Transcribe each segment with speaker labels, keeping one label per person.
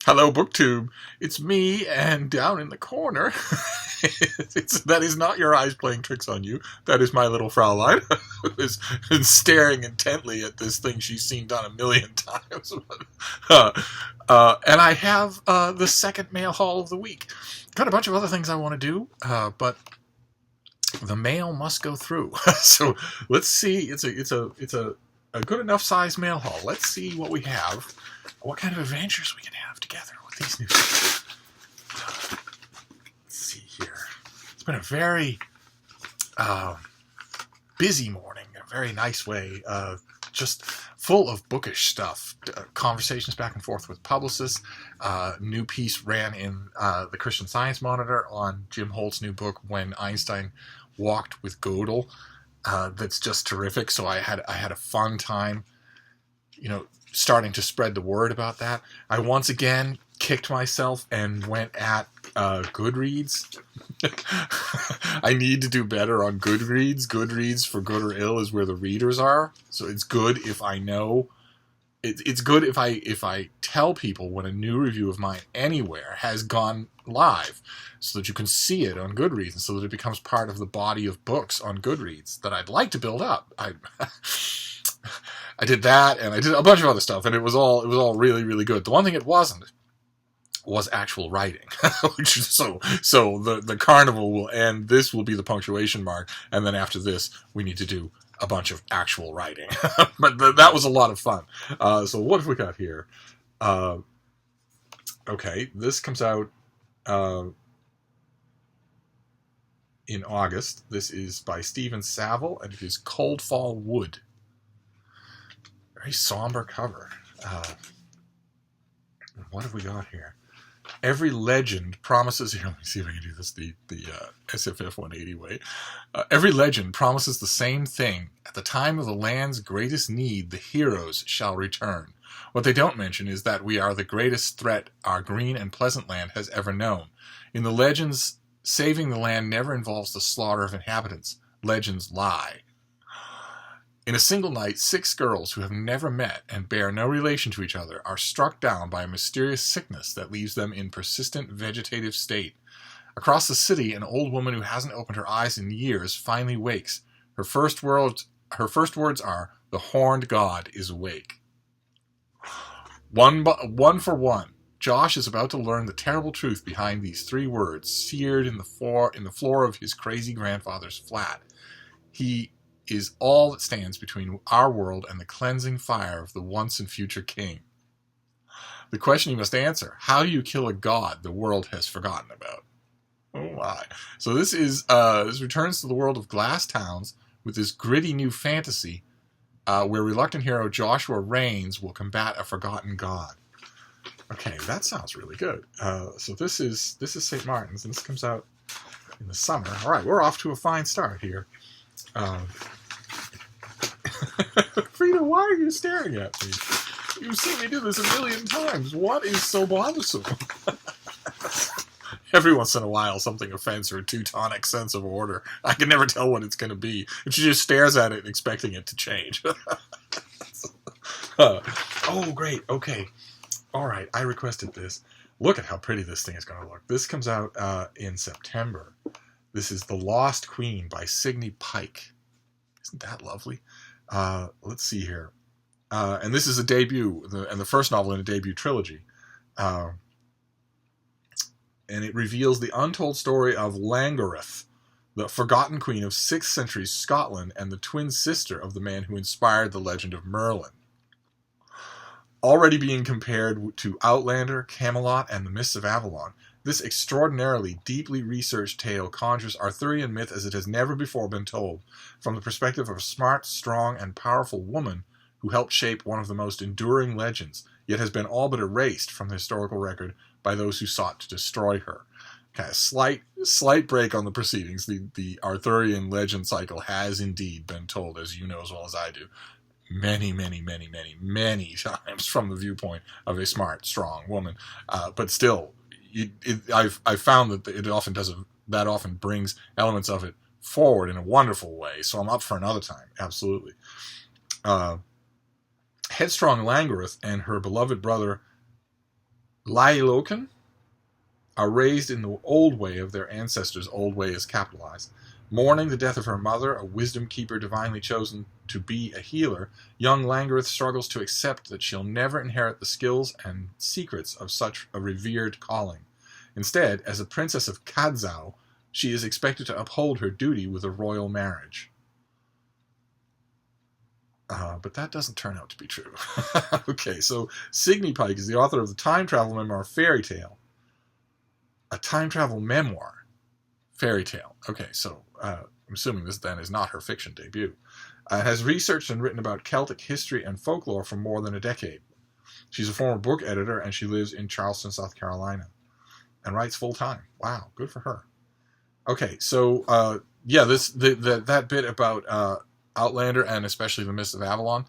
Speaker 1: Hello, BookTube. It's me, and down in the corner, that is not your eyes playing tricks on you. That is my little Fraulein, who is staring intently at this thing she's seen done a million times. And I have the second mail haul of the week. Got a bunch of other things I want to do, but the mail must go through. So let's see. It's a good enough size mail haul. Let's see what we have. What kind of adventures we can have together with these new things. Let's see here. It's been a very busy morning, a very nice way. Just full of bookish stuff. Conversations back and forth with publicists. New piece ran in the Christian Science Monitor on Jim Holt's new book, When Einstein Walked with Gödel. That's just terrific. So I had a fun time, starting to spread the word about that. I once again kicked myself and went at Goodreads. I need to do better on Goodreads. Goodreads, for good or ill, is where the readers are. So it's good if I know. It's good if I tell people when a new review of mine anywhere has gone live, so that you can see it on Goodreads, and so that it becomes part of the body of books on Goodreads that I'd like to build up. I did that, and I did a bunch of other stuff, and it was all really, really good. The one thing it wasn't was actual writing. so the carnival will end. This will be the punctuation mark, and then after this, we need to do a bunch of actual writing. But that was a lot of fun. So what have we got here? Okay, this comes out in August. This is by Stephen Saville, and it is Cold Fall Wood. Very somber cover. What have we got here? Every legend promises... Here, let me see if I can do this the SFF 180 way. Every legend promises the same thing. At the time of the land's greatest need, the heroes shall return. What they don't mention is that we are the greatest threat our green and pleasant land has ever known. In the legends, saving the land never involves the slaughter of inhabitants. Legends lie. In a single night, 6 girls who have never met and bear no relation to each other are struck down by a mysterious sickness that leaves them in persistent vegetative state. Across the city, an old woman who hasn't opened her eyes in years finally wakes. Her first words are, "The horned god is awake." One for one. Josh is about to learn the terrible truth behind these 3 words, seared in the floor of his crazy grandfather's flat. He is all that stands between our world and the cleansing fire of the once and future king. The question you must answer: how do you kill a god the world has forgotten about? Oh my. So this returns to the world of glass towns with this gritty new fantasy where reluctant hero Joshua Raines will combat a forgotten god. Okay, that sounds really good. So this is St. Martin's, and this comes out in the summer. All right, we're off to a fine start here. Frida, why are you staring at me? You've seen me do this a million times. What is so bothersome? Every once in a while, something offends her Teutonic sense of order. I can never tell what it's going to be. And she just stares at it, expecting it to change. Oh, great. Okay. All right. I requested this. Look at how pretty this thing is going to look. This comes out in September. This is The Lost Queen by Signe Pike. Isn't that lovely? Let's see here. And this is a debut, and the first novel in a debut trilogy. And it reveals the untold story of Langorith, the forgotten queen of 6th century Scotland and the twin sister of the man who inspired the legend of Merlin. Already being compared to Outlander, Camelot, and the Mists of Avalon, this extraordinarily deeply researched tale conjures Arthurian myth as it has never before been told, from the perspective of a smart, strong, and powerful woman who helped shape one of the most enduring legends, yet has been all but erased from the historical record by those who sought to destroy her. Okay, a slight break on the proceedings. The Arthurian legend cycle has indeed been told, as you know as well as I do, many, many, many, many, many times from the viewpoint of a smart, strong woman. But still, I've found that it often often brings elements of it forward in a wonderful way. So I'm up for another time, absolutely. Headstrong Langorith and her beloved brother Lailoken are raised in the old way of their ancestors. Old way is capitalized. Mourning the death of her mother, a wisdom keeper divinely chosen to be a healer, young Langorith struggles to accept that she'll never inherit the skills and secrets of such a revered calling. Instead, as a princess of Kadzao, she is expected to uphold her duty with a royal marriage. But that doesn't turn out to be true. Okay, so Signy Pike is the author of the time travel memoir Fairy Tale. A time travel memoir. Fairy Tale. Okay, so I'm assuming this then is not her fiction debut. Has researched and written about Celtic history and folklore for more than a decade. She's a former book editor, and she lives in Charleston, South Carolina, and writes full-time. Wow, good for her. Okay, so, that bit about Outlander, and especially the Mists of Avalon,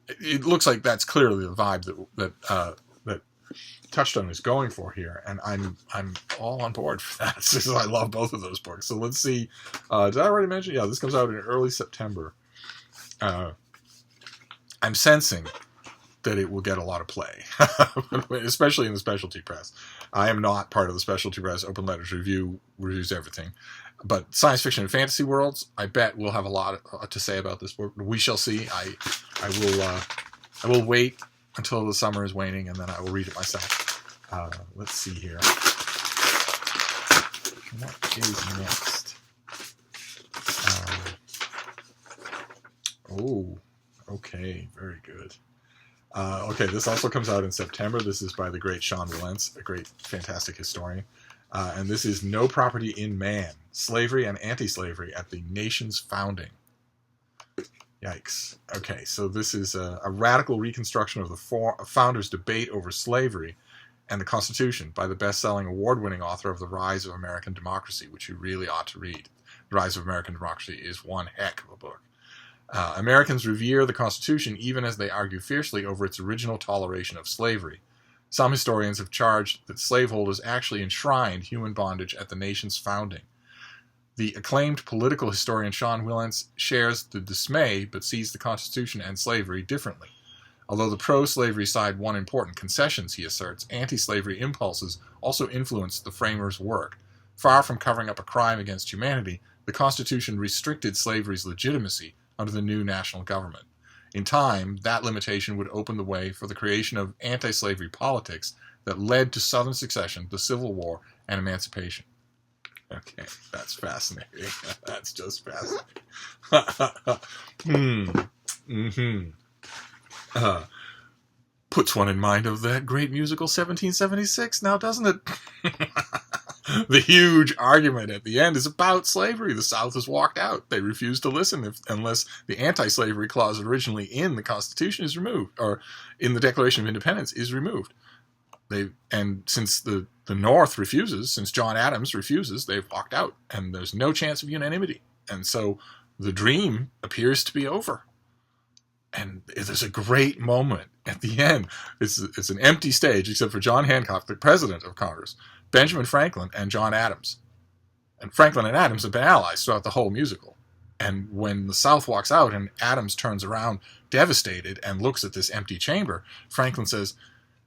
Speaker 1: it looks like that's clearly the vibe that Touchstone is going for here, and I'm all on board for that, because I love both of those books. So let's see. Did I already mention? Yeah, this comes out in early September. I'm sensing that it will get a lot of play, especially in the specialty press. I am not part of the specialty press. Open Letters reviews everything. But science fiction and fantasy worlds, I bet we'll have a lot to say about this book. We shall see. I will wait until the summer is waning, and then I will read it myself. Let's see here. What is next? Okay, very good. Okay, this also comes out in September. This is by the great Sean Wilentz, a great, fantastic historian. And this is No Property in Man, Slavery and Anti-Slavery at the Nation's Founding. Yikes. Okay, so this is a radical reconstruction of the founders' debate over slavery and the Constitution by the best-selling, award-winning author of The Rise of American Democracy, which you really ought to read. The Rise of American Democracy is one heck of a book. Americans revere the Constitution even as they argue fiercely over its original toleration of slavery. Some historians have charged that slaveholders actually enshrined human bondage at the nation's founding. The acclaimed political historian Sean Wilentz shares the dismay, but sees the Constitution and slavery differently. Although the pro-slavery side won important concessions, he asserts, anti-slavery impulses also influenced the framers' work. Far from covering up a crime against humanity, the Constitution restricted slavery's legitimacy under the new national government. In time, that limitation would open the way for the creation of anti-slavery politics that led to Southern secession, the Civil War, and emancipation. Okay, that's fascinating. That's just fascinating. Puts one in mind of that great musical 1776, now doesn't it? The huge argument at the end is about slavery. The South has walked out. They refuse to listen unless the anti-slavery clause originally in the Constitution is removed, or in the Declaration of Independence is removed. And since the North refuses, since John Adams refuses, they've walked out, and there's no chance of unanimity. And so the dream appears to be over. And there's a great moment at the end. It's an empty stage except for John Hancock, the president of Congress, Benjamin Franklin, and John Adams. And Franklin and Adams have been allies throughout the whole musical. And when the South walks out and Adams turns around devastated and looks at this empty chamber, Franklin says,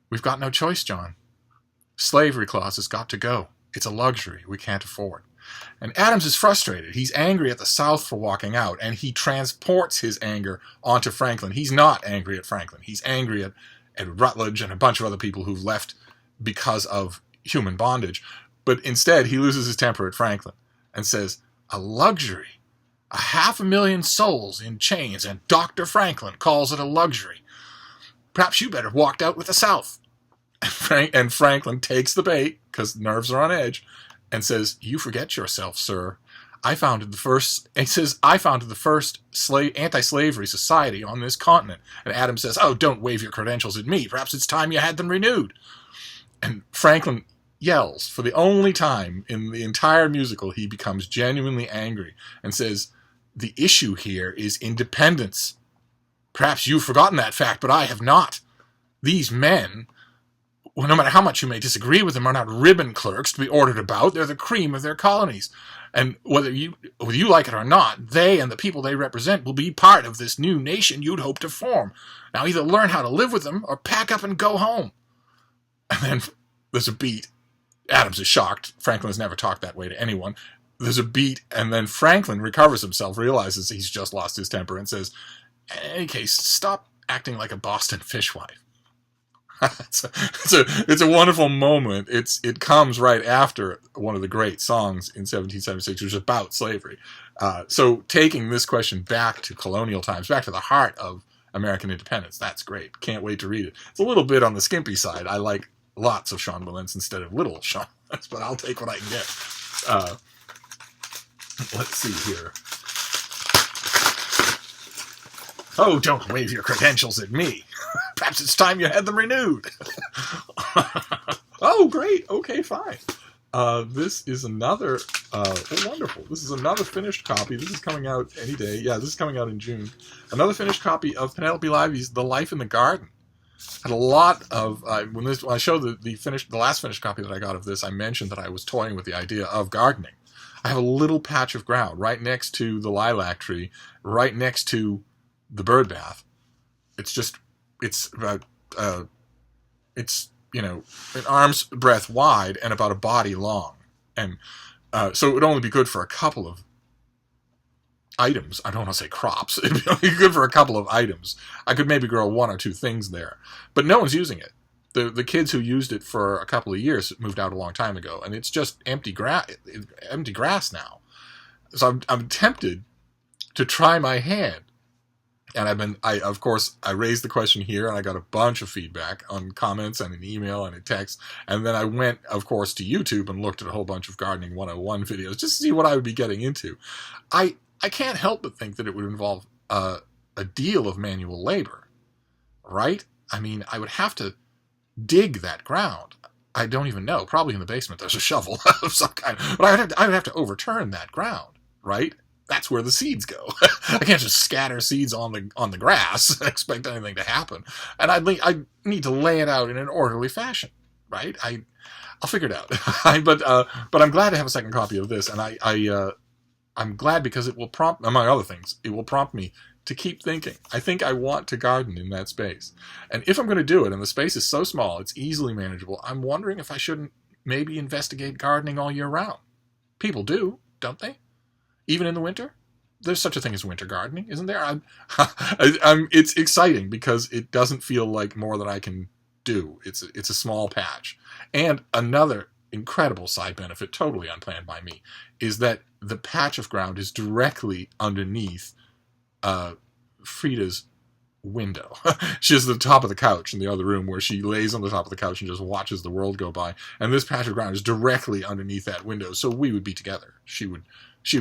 Speaker 1: "We've got no choice, John. Slavery clause has got to go. It's a luxury we can't afford." And Adams is frustrated. He's angry at the South for walking out, and he transports his anger onto Franklin. He's not angry at Franklin. He's angry at Rutledge and a bunch of other people who've left because of human bondage. But instead, he loses his temper at Franklin and says, "A luxury? 500,000 souls in chains, and Dr. Franklin calls it a luxury. Perhaps you better have walked out with the South." And Franklin takes the bait, because nerves are on edge, and says, "You forget yourself, sir. I founded the first anti-slavery society on this continent." And Adams says, "Oh, don't wave your credentials at me. Perhaps it's time you had them renewed." And Franklin yells, for the only time in the entire musical, he becomes genuinely angry and says, "The issue here is independence. Perhaps you've forgotten that fact, but I have not. These men, well, no matter how much you may disagree with them, are not ribbon clerks to be ordered about. They're the cream of their colonies. And whether you like it or not, they and the people they represent will be part of this new nation you'd hope to form. Now either learn how to live with them or pack up and go home." And then there's a beat. Adams is shocked. Franklin has never talked that way to anyone. There's a beat, and then Franklin recovers himself, realizes he's just lost his temper, and says, in any case, stop acting like a Boston fishwife. it's a wonderful moment. It comes right after one of the great songs in 1776, which is about slavery. So taking this question back to colonial times, back to the heart of American independence, that's great. Can't wait to read it. It's a little bit on the skimpy side. I like lots of Sean Wilentz instead of little Sean Wilentz, but I'll take what I can get. Let's see here. Oh, don't wave your credentials at me. Perhaps it's time you had them renewed. Oh, great. Okay, fine. This is another, wonderful. This is another finished copy. This is coming out any day. Yeah, this is coming out in June. Another finished copy of Penelope Lively's The Life in the Garden. Had a lot of, when I showed the last finished copy that I got of this, I mentioned that I was toying with the idea of gardening. I have a little patch of ground right next to the lilac tree, right next to the bird bath. It's about, an arm's breadth wide and about a body long. And so it would only be good for a couple of items. I don't want to say crops. It'd be only good for a couple of items. I could maybe grow one or two things there. But no one's using it. The kids who used it for a couple of years moved out a long time ago, and it's just empty grass now. So I'm tempted to try my hand. And of course, I raised the question here, and I got a bunch of feedback on comments and an email and a text. And then I went, of course, to YouTube and looked at a whole bunch of Gardening 101 videos just to see what I would be getting into. I can't help but think that it would involve a deal of manual labor, right? I mean, I would have to dig that ground. I don't even know. Probably in the basement there's a shovel of some kind. But I would have to overturn that ground, right? That's where the seeds go. I can't just scatter seeds on the grass and expect anything to happen. And I need to lay it out in an orderly fashion, right? I'll figure it out. But I'm glad to have a second copy of this, and I'm glad because it will prompt, among other things, it will prompt me to keep thinking. I think I want to garden in that space. And if I'm going to do it, and the space is so small, it's easily manageable, I'm wondering if I shouldn't maybe investigate gardening all year round. People do, don't they? Even in the winter? There's such a thing as winter gardening, isn't there? It's exciting because it doesn't feel like more than I can do. It's a small patch. And another incredible side benefit, totally unplanned by me, is that the patch of ground is directly underneath Frida's window. She has the top of the couch in the other room where she lays on the top of the couch and just watches the world go by. And this patch of ground is directly underneath that window, so we would be together. She would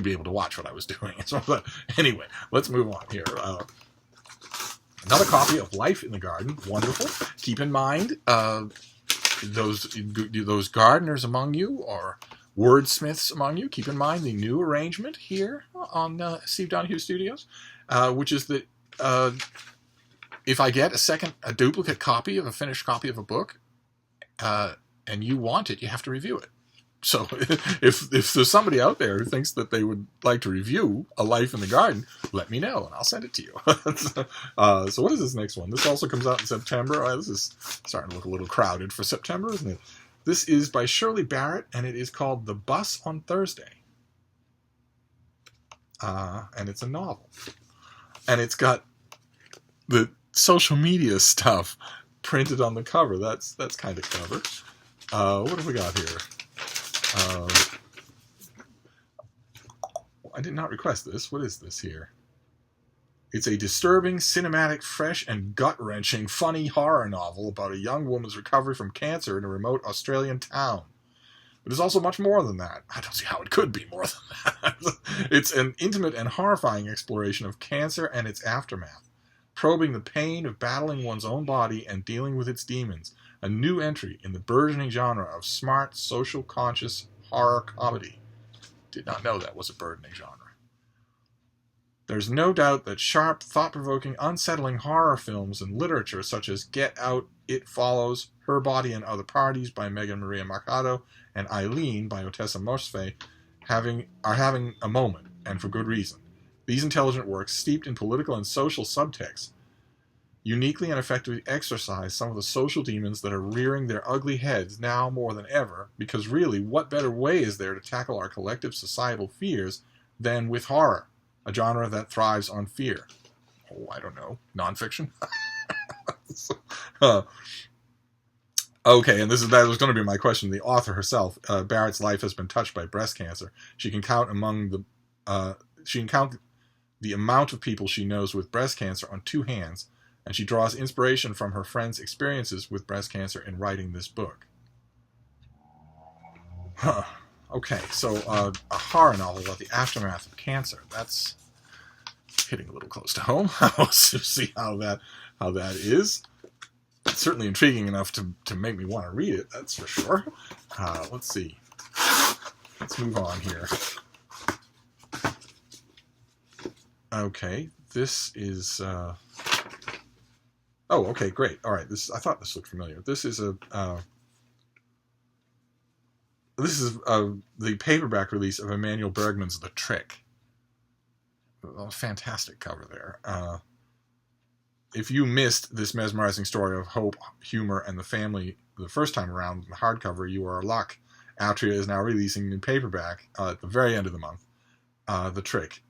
Speaker 1: be able to watch what I was doing. So, but anyway, let's move on here. Another copy of Life in the Garden. Wonderful. Keep in mind, those gardeners among you, or wordsmiths among you, keep in mind the new arrangement here on Steve Donahue Studios, which is that if I get a duplicate copy of a finished copy of a book, and you want it, you have to review it. So if there's somebody out there who thinks that they would like to review A Life in the Garden, let me know and I'll send it to you. So what is this next one? This also comes out in September. This is starting to look a little crowded for September, isn't it? This is by Shirley Barrett, and it is called The Bus on Thursday. And it's a novel. And it's got the social media stuff printed on the cover. That's kind of clever. What have we got here? I did not request this. What is this here? It's a disturbing, cinematic, fresh, and gut-wrenching, funny horror novel about a young woman's recovery from cancer in a remote Australian town. It is also much more than that. I don't see how it could be more than that. It's an intimate and horrifying exploration of cancer and its aftermath, probing the pain of battling one's own body and dealing with its demons. A new entry in the burgeoning genre of smart, social conscious horror comedy. Did not know that was a burgeoning genre. There's no doubt that sharp, thought-provoking, unsettling horror films and literature such as Get Out, It Follows, Her Body and Other Parties by Megan Maria Mercado, and Eileen by Otessa Mosfe are having a moment, and for good reason. These intelligent works, steeped in political and social subtext, uniquely and effectively exorcise some of the social demons that are rearing their ugly heads now more than ever, because really, what better way is there to tackle our collective societal fears than with horror, a genre that thrives on fear? Oh, I don't know. Nonfiction? Okay, and that was going to be my question. The author herself, Barrett's life has been touched by breast cancer. She can count the amount of people she knows with breast cancer on two hands, and she draws inspiration from her friends' experiences with breast cancer in writing this book. Huh. Okay, so a horror novel about the aftermath of cancer. That's hitting a little close to home. We'll see how that is. It's certainly intriguing enough to make me want to read it, that's for sure. Let's see. Let's move on here. Okay, this is... Oh, okay, great. All right, I thought this looked familiar. This is the paperback release of Emanuel Bergman's The Trick. A fantastic cover there. If you missed this mesmerizing story of hope, humor, and the family the first time around in the hardcover, you are luck. Altria is now releasing in paperback at the very end of the month. The Trick.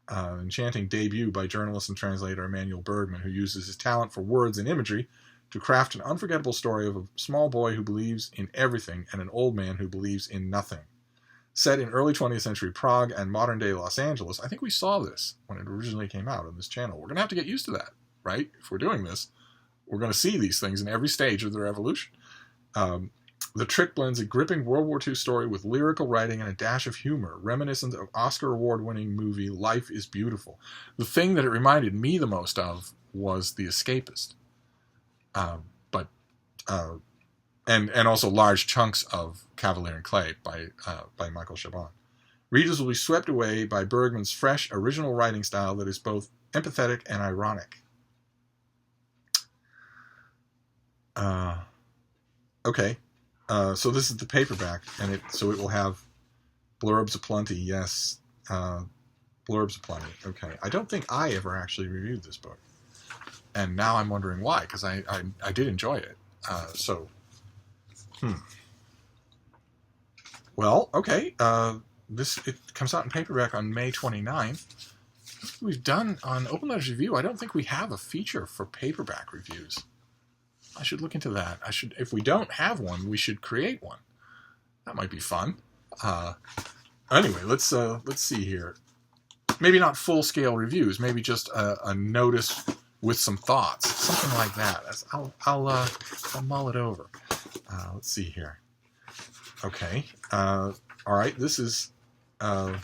Speaker 1: Enchanting debut by journalist and translator Emanuel Bergman, who uses his talent for words and imagery to craft an unforgettable story of a small boy who believes in everything and an old man who believes in nothing. Set in early 20th century Prague and modern-day Los Angeles, I think we saw this when it originally came out on this channel. We're going to have to get used to that, right? If we're doing this, we're going to see these things in every stage of their evolution. The Trick blends a gripping World War II story with lyrical writing and a dash of humor, reminiscent of Oscar award-winning movie Life is Beautiful. The thing that it reminded me the most of was The Escapist. And also large chunks of Cavalier and Clay by Michael Chabon. Readers will be swept away by Bergman's fresh, original writing style that is both empathetic and ironic. Okay. So this is the paperback, and it will have blurbs aplenty. Yes, blurbs aplenty. Okay, I don't think I ever actually reviewed this book, and now I'm wondering why, because I did enjoy it. Well, okay. It comes out in paperback on May 29th. We've done on Open Letters Review. I don't think we have a feature for paperback reviews. I should look into that. If we don't have one, we should create one. That might be fun. Anyway, let's see here. Maybe not full-scale reviews. Maybe just a notice with some thoughts, something like that. I'll mull it over. Let's see here. Okay. All right. This is from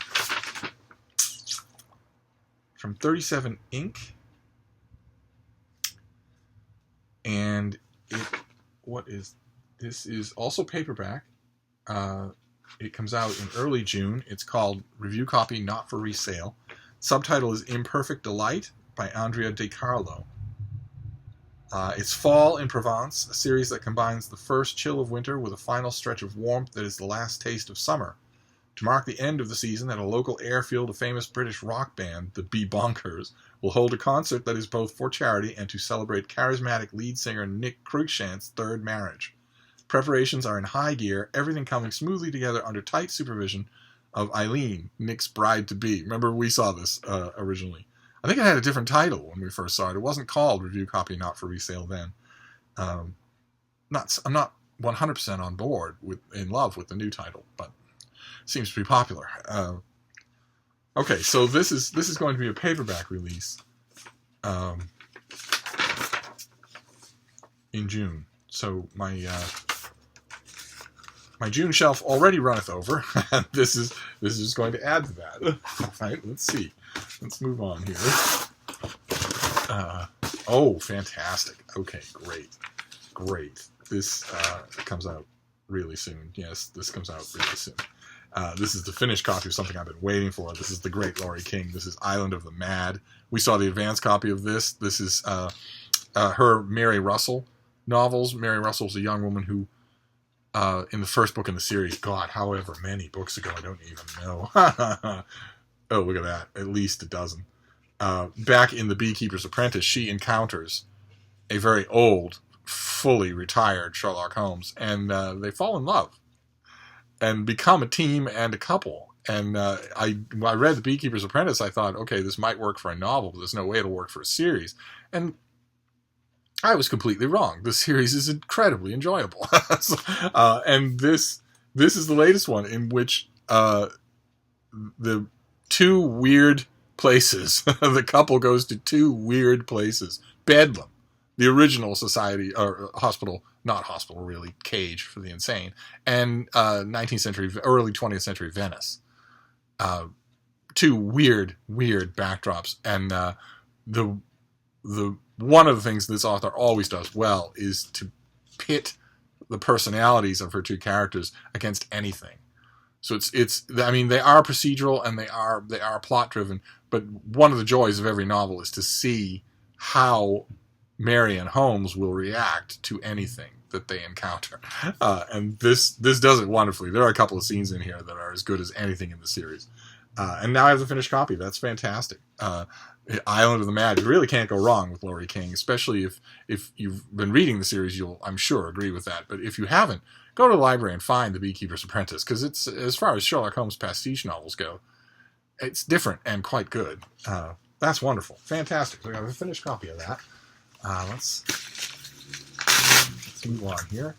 Speaker 1: 37 Inc. And this is also paperback. It comes out in early June. It's called Review Copy Not for Resale. Subtitle is Imperfect Delight by Andrea De Carlo. It's Fall in Provence, a series that combines the first chill of winter with a final stretch of warmth that is the last taste of summer. To mark the end of the season, at a local airfield, a famous British rock band, the Be Bonkers, will hold a concert that is both for charity and to celebrate charismatic lead singer Nick Cruikshank's third marriage. Preparations are in high gear, everything coming smoothly together under tight supervision of Eileen, Nick's bride-to-be. Remember, we saw this originally. I think it had a different title when we first saw it. It wasn't called Review Copy Not for Resale then. I'm not 100% on board in love with the new title, but seems to be popular. Okay, so this is going to be a paperback release in June. So my June shelf already runneth over, and this is going to add to that. All right, let's see. Let's move on here. Oh, fantastic. Okay, great. This comes out really soon. Yes, this comes out really soon. This is the finished copy of something I've been waiting for. This is The Great Laurie King. This is Island of the Mad. We saw the advanced copy of this. This is her Mary Russell novels. Mary Russell's a young woman who, in the first book in the series, God, however many books ago, I don't even know. Oh, look at that. At least a dozen. Back in The Beekeeper's Apprentice, she encounters a very old, fully retired Sherlock Holmes, and they fall in love and become a team and a couple. And when I read The Beekeeper's Apprentice, I thought, okay, this might work for a novel, but there's no way it'll work for a series. And I was completely wrong. The series is incredibly enjoyable. And this is the latest one in which the two weird places, the couple goes to two weird places. Bedlam, the original society, or hospital, not hospital really, cage for the insane, and 19th century, early 20th century Venice. Two weird backdrops. And the one of the things this author always does well is to pit the personalities of her two characters against anything. So I mean, they are procedural and they are plot driven, but one of the joys of every novel is to see how Marian Holmes will react to anything that they encounter. And this does it wonderfully. There are a couple of scenes in here that are as good as anything in the series. And now I have the finished copy. That's fantastic. Island of the Mad. You really can't go wrong with Laurie King, especially if you've been reading the series. You'll, I'm sure, agree with that. But if you haven't, go to the library and find The Beekeeper's Apprentice, because it's, as far as Sherlock Holmes pastiche novels go, it's different and quite good. That's wonderful. Fantastic. So I have a finished copy of that. Let's move on here.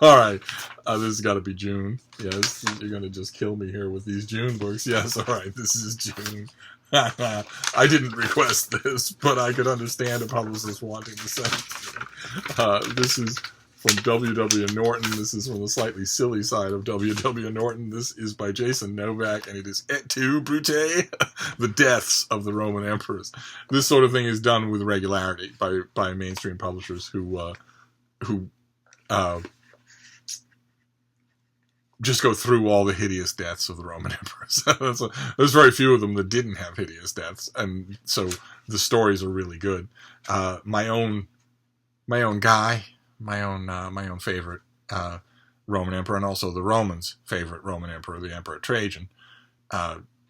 Speaker 1: All right. This has got to be June. Yes, you're going to just kill me here with these June books. Yes, all right. This is June. I didn't request this, but I could understand a publicist wanting to send it to me. This is from W.W. Norton. This is from the slightly silly side of W.W. Norton. This is by Jason Novak, and it is Et tu, Brute? The Deaths of the Roman Emperors. This sort of thing is done with regularity by mainstream publishers who just go through all the hideous deaths of the Roman emperors. There's very few of them that didn't have hideous deaths, and so the stories are really good. My own guy, my own favorite Roman emperor, and also the Romans' favorite Roman emperor, the Emperor Trajan,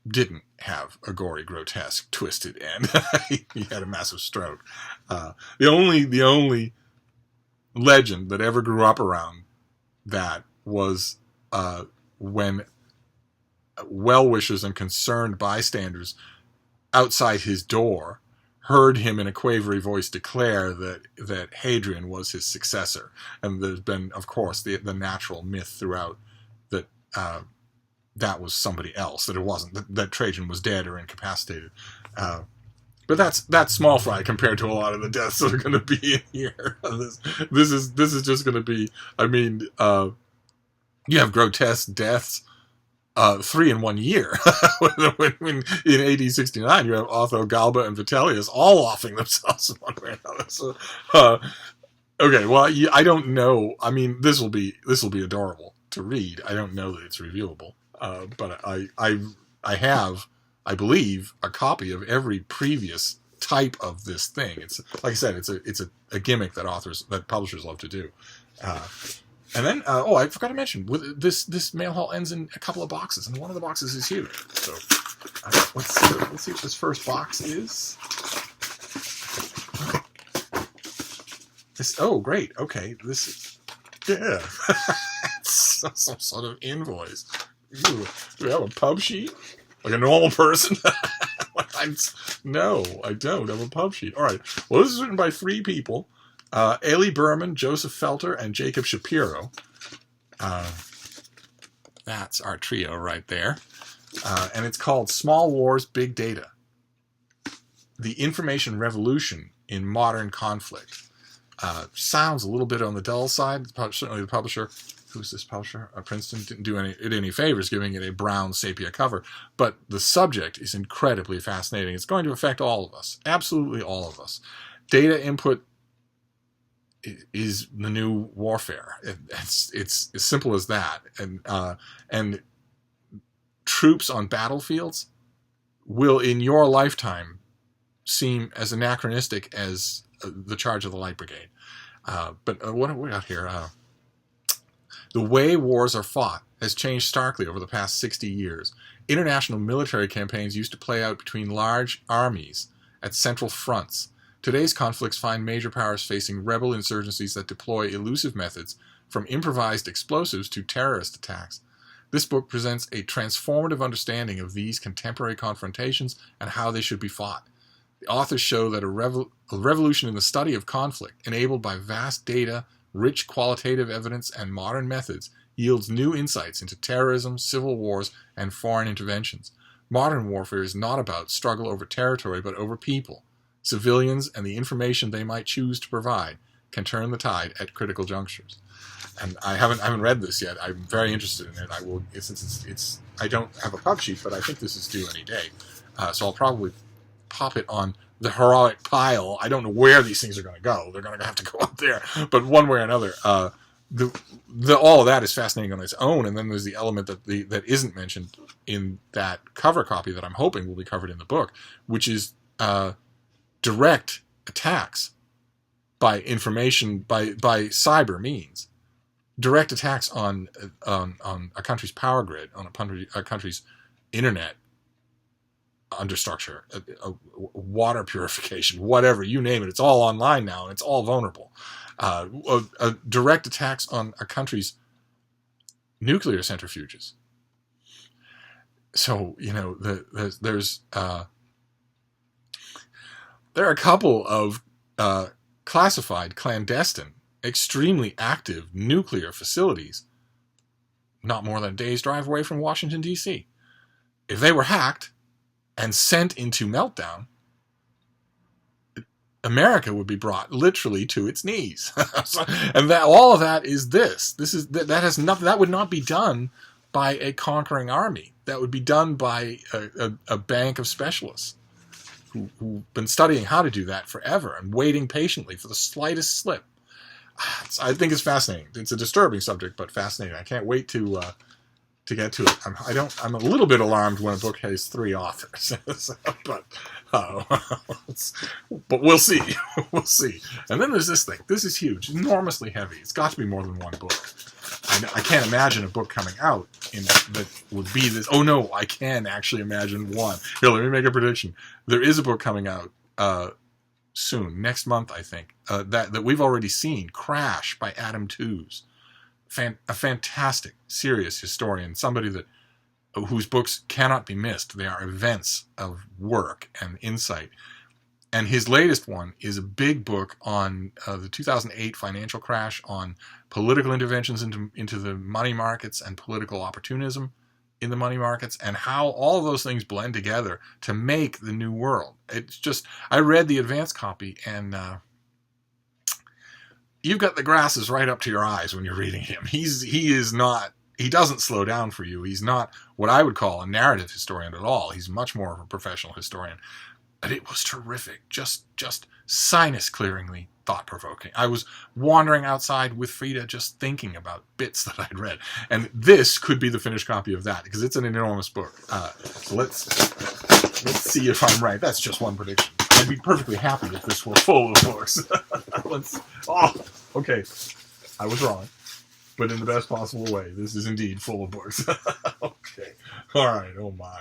Speaker 1: didn't have a gory, grotesque, twisted end. He had a massive stroke. The only legend that ever grew up around that was when well-wishers and concerned bystanders outside his door heard him in a quavery voice declare that Hadrian was his successor. And there's been, of course, the natural myth throughout that that was somebody else, that it wasn't, that Trajan was dead or incapacitated. But that's small fry compared to a lot of the deaths that are going to be in here. This is just going to be, I mean, you have grotesque deaths, 3 in 1 year. when in AD 69 you have Otho, Galba, and Vitellius all offing themselves in one way or another. So, okay, well, I don't know. I mean, this will be adorable to read. I don't know that it's reviewable, but I have, I believe, a copy of every previous type of this thing. It's, like I said, it's a gimmick that publishers love to do. And then, I forgot to mention, this mail haul ends in a couple of boxes, and one of the boxes is huge. So, let's see what this first box is. Oh, great. Okay, this is, yeah. It's some sort of invoice. Ooh, do we have a pub sheet? Like a normal person? No, I don't have a pub sheet. All right. Well, this is written by 3 people. Ailey Berman, Joseph Felter, and Jacob Shapiro. That's our trio right there. And it's called Small Wars, Big Data. The Information Revolution in Modern Conflict. Sounds a little bit on the dull side. Certainly the publisher, who's this publisher? Princeton, didn't do it any favors giving it a brown sepia cover. But the subject is incredibly fascinating. It's going to affect all of us. Absolutely all of us. Data input is the new warfare. It's as simple as that. And troops on battlefields will, in your lifetime, seem as anachronistic as the charge of the Light Brigade. But what have we got here? The way wars are fought has changed starkly over the past 60 years. International military campaigns used to play out between large armies at central fronts. Today's conflicts find major powers facing rebel insurgencies that deploy elusive methods, from improvised explosives to terrorist attacks. This book presents a transformative understanding of these contemporary confrontations and how they should be fought. The authors show that a revolution in the study of conflict, enabled by vast data, rich qualitative evidence, and modern methods, yields new insights into terrorism, civil wars, and foreign interventions. Modern warfare is not about struggle over territory, but over people. Civilians and the information they might choose to provide can turn the tide at critical junctures. And I haven't read this yet. I'm very interested in it. I will, since it's I don't have a pub sheet, but I think this is due any day, so I'll probably pop it on the heroic pile. I don't know where these things are going to go. They're going to have to go up there, but one way or another, all of that is fascinating on its own. And then there's the element that isn't mentioned in that cover copy that I'm hoping will be covered in the book, which is direct attacks by information by cyber means. Direct attacks on a country's power grid, on a country's internet understructure, water purification, whatever, you name it. It's all online now, and it's all vulnerable. Direct attacks on a country's nuclear centrifuges. So, there are a couple of classified, clandestine, extremely active nuclear facilities not more than a day's drive away from Washington, D.C. If they were hacked and sent into meltdown, America would be brought literally to its knees. And all of that is that would not be done by a conquering army. That would be done by a bank of specialists who've been studying how to do that forever and waiting patiently for the slightest slip. I think it's fascinating. It's a disturbing subject, but fascinating. I can't wait to get to it. I'm a little bit alarmed when a book has 3 authors, but we'll see. We'll see. And then there's this thing. This is huge, enormously heavy. It's got to be more than one book. I can't imagine a book coming out that would be this. Oh no, I can actually imagine one. Here, let me make a prediction. There is a book coming out soon, next month, I think, that we've already seen, Crash by Adam Tooze. A fantastic, serious historian, somebody whose books cannot be missed. They are events of work and insight. And his latest one is a big book on the 2008 financial crash, on political interventions into the money markets and political opportunism in the money markets, and how all of those things blend together to make the new world. It's just, I read the advanced copy, and you've got the grasses right up to your eyes when you're reading him. He doesn't slow down for you. He's not what I would call a narrative historian at all. He's much more of a professional historian. But it was terrific, just sinus-clearingly thought-provoking. I was wandering outside with Frida just thinking about bits that I'd read. And this could be the finished copy of that, because it's an enormous book. So let's see if I'm right. That's just one prediction. I'd be perfectly happy if this were full of books. Okay. I was wrong, but in the best possible way. This is indeed full of books. Okay. All right. Oh, my.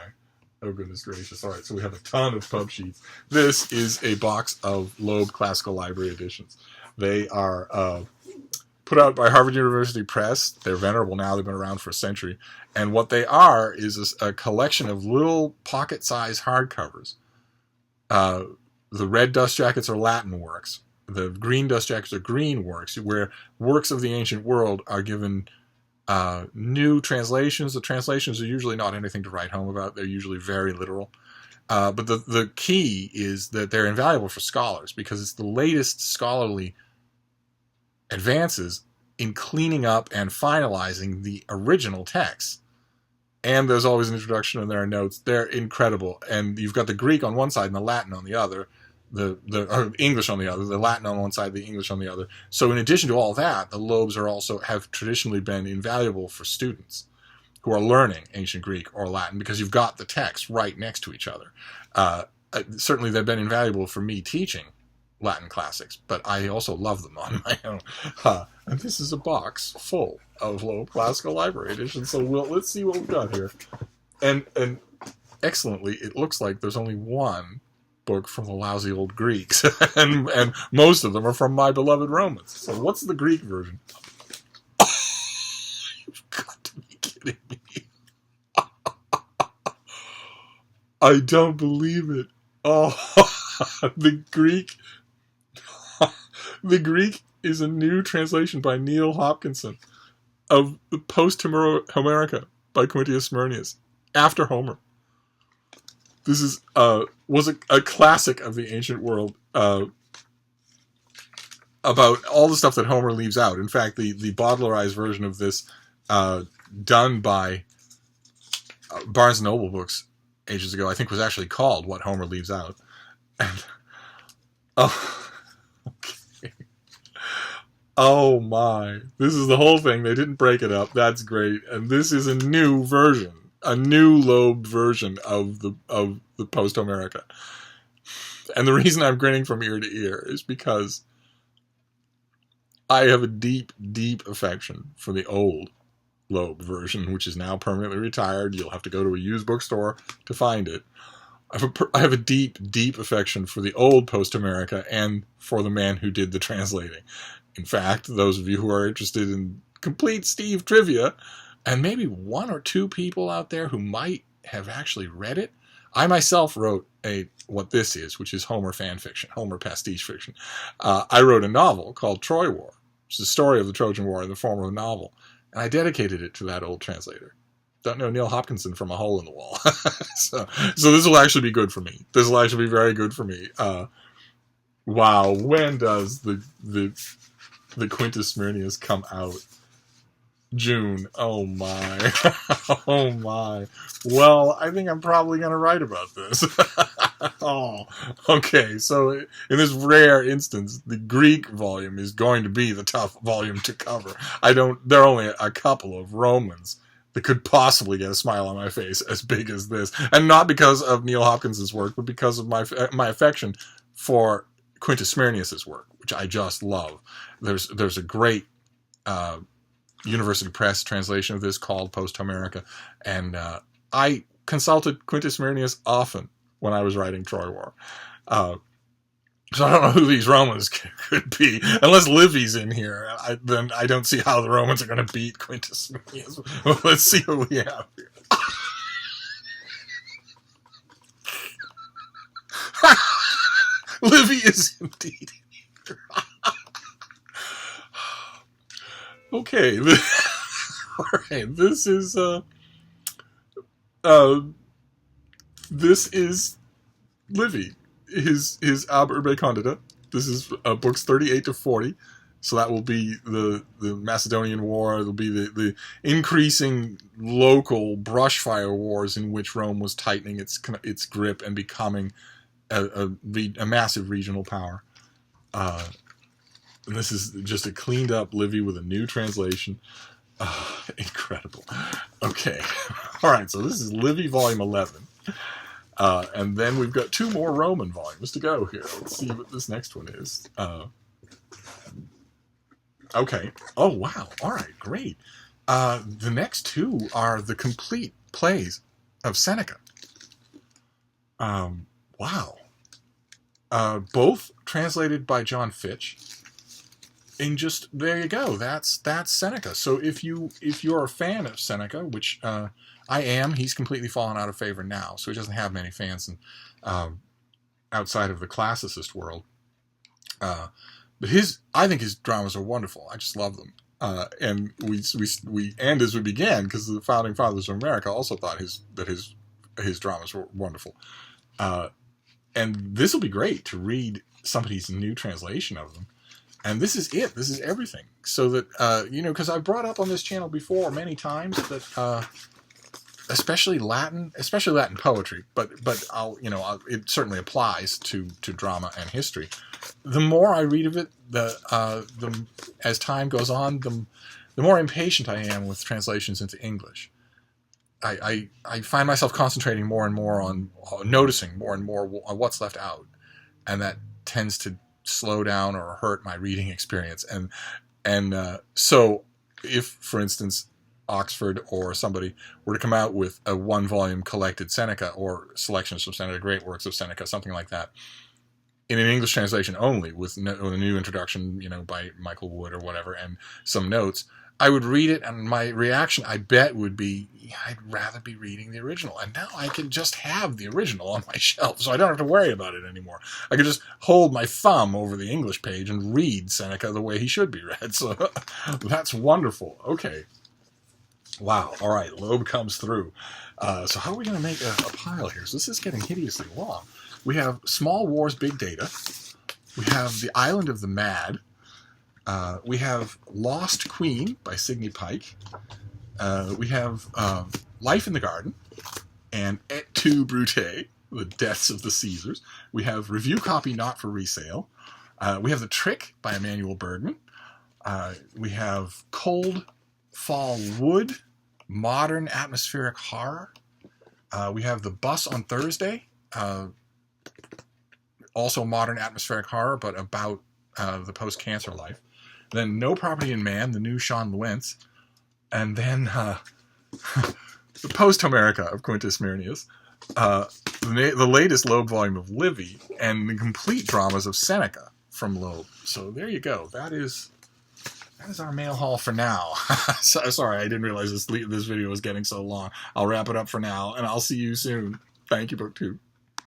Speaker 1: Oh, goodness gracious. All right, so we have a ton of pub sheets. This is a box of Loeb Classical Library editions. They are put out by Harvard University Press. They're venerable now. They've been around for a century. And what they are is a collection of little pocket-sized hardcovers. The red dust jackets are Latin works. The green dust jackets are green works, where works of the ancient world are given new translations. The translations are usually not anything to write home about. They're usually very literal. But the key is that they're invaluable for scholars, because it's the latest scholarly advances in cleaning up and finalizing the original text. And there's always an introduction and there are notes. They're incredible. And you've got the Greek on one side and the Latin on the other. The English on the other, the Latin on one side, the English on the other. So in addition to all that, the Loebs have traditionally been invaluable for students who are learning ancient Greek or Latin, because you've got the text right next to each other. Certainly they've been invaluable for me teaching Latin classics, but I also love them on my own. And this is a box full of Loeb Classical Library editions, so let's see what we've got here. and excellently, it looks like there's only one book from the lousy old Greeks, and most of them are from my beloved Romans. So what's the Greek version? You've got to be kidding me. I don't believe it. Oh, the Greek is a new translation by Neil Hopkinson of the Post-Homerica by Quintus Smyrnius after Homer. This is was a classic of the ancient world about all the stuff that Homer leaves out. In fact, the Baudelarized version of this, done by Barnes and Noble Books ages ago, I think was actually called What Homer Leaves Out. And okay. Oh my. This is the whole thing. They didn't break it up. That's great. And this is a new version. A new lobed version of the Post-Homerica. And the reason I'm grinning from ear to ear is because I have a deep, deep affection for the old Loeb version, which is now permanently retired. You'll have to go to a used bookstore to find it. I have a deep, deep affection for the old Post-Homerica and for the man who did the translating. In fact, those of you who are interested in complete Steve trivia, and maybe one or two people out there who might have actually read it, I myself wrote what this is, which is Homer fan fiction, Homer pastiche fiction. I wrote a novel called Troy War, which is the story of the Trojan War in the form of a novel, and I dedicated it to that old translator. Don't know Neil Hopkinson from a hole in the wall. so this will actually be good for me. This will actually be very good for me. Wow, when does the Quintus Smyrnius come out? June. Oh my. Oh my. Well, I think I'm probably going to write about this. Oh, okay. So in this rare instance, the Greek volume is going to be the tough volume to cover. There are only a couple of Romans that could possibly get a smile on my face as big as this. And not because of Neil Hopkins's work, but because of my affection for Quintus Smyrnius's work, which I just love. There's a great University Press translation of this called Post-Homerica, and I consulted Quintus Smyrnius often when I was writing Troy War. So I don't know who these Romans could be. Unless Livy's in here, then I don't see how the Romans are going to beat Quintus Smyrnius. Well, let's see what we have here. Livy is indeed here. Okay. All right. This is Livy. His Ab Urbe Condita. This is books 38 to 40. So that will be the Macedonian War. It'll be the increasing local brushfire wars in which Rome was tightening its grip and becoming a massive regional power. And this is just a cleaned up Livy with a new translation. Incredible. Okay. All right. So this is Livy Volume 11. And then we've got two more Roman volumes to go here. Let's see what this next one is. Okay. Oh, wow. All right. Great. The next two are the complete plays of Seneca. Wow. Both translated by John Fitch. And just, there you go. That's Seneca. So if you're a fan of Seneca, which I am, he's completely fallen out of favor now, so he doesn't have many fans outside of the classicist world. But I think his dramas are wonderful. I just love them. And we end as we began, because the founding fathers of America also thought his dramas were wonderful. And this will be great to read somebody's new translation of them. And this is it. This is everything. So that, because I've brought up on this channel before many times that, especially Latin poetry, but it certainly applies to drama and history. The more I read of it, as time goes on, the more impatient I am with translations into English. I find myself concentrating more and more on noticing more and more on what's left out, and that tends to slow down or hurt my reading experience. And so if, for instance, Oxford or somebody were to come out with a 1-volume collected Seneca or selections from Seneca, great works of Seneca, something like that, in an English translation only, with a new introduction, by Michael Wood or whatever, and some notes, I would read it, and my reaction, I bet, would be, I'd rather be reading the original. And now I can just have the original on my shelf, so I don't have to worry about it anymore. I can just hold my thumb over the English page and read Seneca the way he should be read. So that's wonderful. Okay. Wow. All right. Loeb comes through. So how are we going to make a pile here? So this is getting hideously long. We have Small Wars, Big Data. We have The Island of the Mad. We have Lost Queen by Sidney Pike. We have Life in the Garden and Et tu, Brute, The Deaths of the Caesars. We have Review Copy Not for Resale. We have The Trick by Emmanuel Bergman. We have Cold Fall Wood, Modern Atmospheric Horror. We have The Bus on Thursday, also modern atmospheric horror, but about the post-cancer life. Then No Property in Man, the new Sean Lewentz. And then the Post-Homerica of Quintus Myrnius. The latest Loeb volume of Livy, and the complete dramas of Seneca from Loeb. So there you go. That is our mail haul for now. Sorry, I didn't realize this video was getting so long. I'll wrap it up for now, and I'll see you soon. Thank you, BookTube.